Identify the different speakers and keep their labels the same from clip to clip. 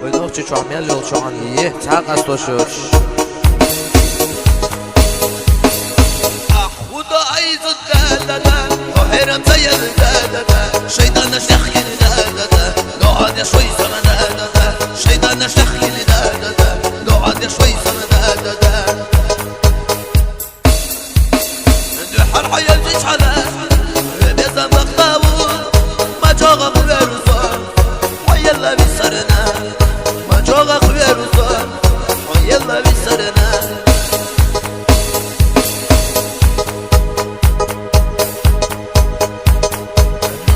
Speaker 1: ويدوخ شعميل يول شعانيه تاق استوشوش
Speaker 2: خدا عايز الدادة وحيرم زي الدادة شيطان شخي الدادة نقعد يا شوي سما دادة شيطان شخي الدادة نقعد يا شوي سما دادة حر حيا الجيش على بيزا مقطاوون ما جوغا خوير وصار حيا الله بيسرنا ما جوغا خوير وصار حيا الله بيسرنا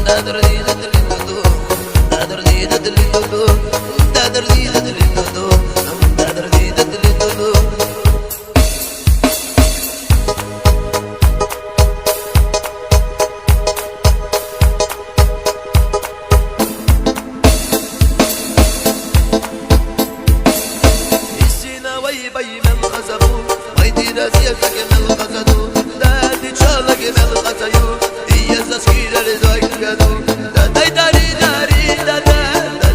Speaker 2: دادر دي دادر دي دادو دادر دي دادر دي دادو دادر دي دادر دي دادو دادر دي دادر دي دادو السينا وي بي من غزبو ويدي راسيتك من غزدو دادي تشالك من غزيو هي زسكيرة لزاكدو دادي داري داري دادا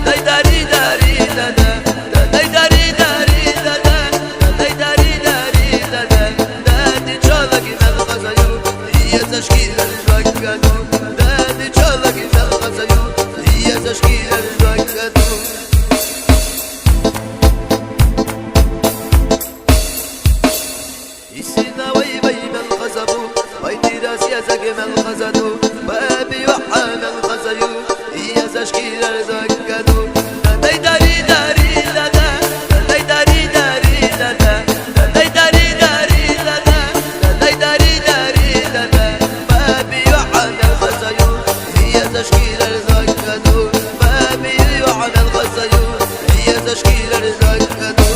Speaker 2: دادي داري داري دادا دادي داري داري دادا دادي داري داري دادا دادي تشالك من غزيو هي زسكيرة لزاكدو دادي تشالك من غزيو هي زسكيرة لزاكدو السينا وي بي من غزبو ويدي راسي زق من غزدو بابي وحا من غزيو هي زشكيل رزقدو دادي داري داري دادا دادي داري داري دادا دادي داري داري دادا دادي داري داري دادا بابي وحا من غزيو هي زشكيل رزقدو بابي وحا من غزيو هي زشكيل رزقدو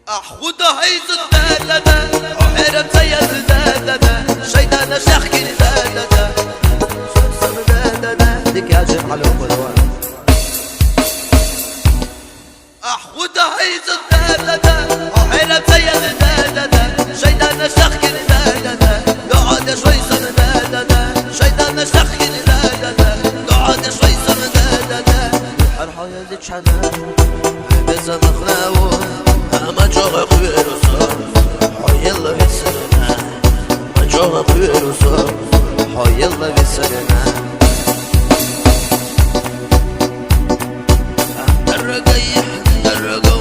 Speaker 2: خدا عايز الدادة وحيرم زي الدادة شيطان شخي الدادة شمسة مدادة
Speaker 1: ديك يا جيم على الوان
Speaker 2: خدا عايز الدادة وحيرم زي الدادة شيطان شخي الدادة نقعد شوي سنة دادة شيطان شخي الدادة نقعد شوي سنة دادة
Speaker 1: حر حيا الجيش على
Speaker 2: بيزا مخلاوون ما جوغا خوير وصار حي الله بيسرنا ما جوغا خوير وصار حي الله بيسرنا الرقيح الرقو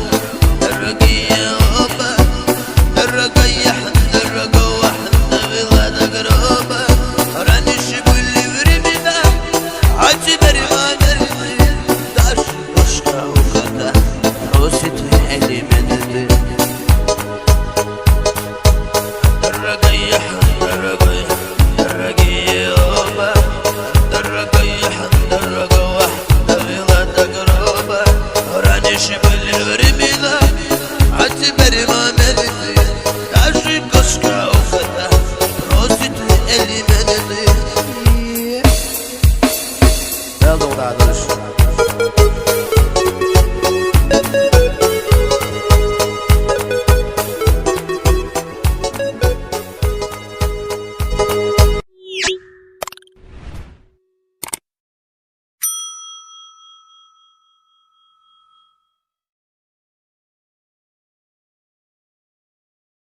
Speaker 2: الرقية وبا الرقيح الرقو بلا تقربا راني الشبو اللي برمينا عجي بريما درمي داش وشقا وخدا روسي تحلي من الرقيح الرقيح الرقية وبا الرقيح الرقو بلا تقربا راني الشبو اللي برمينا عجي بريما درمي داش وشقا وخدا روسي تحلي من
Speaker 1: يلا ودعدوش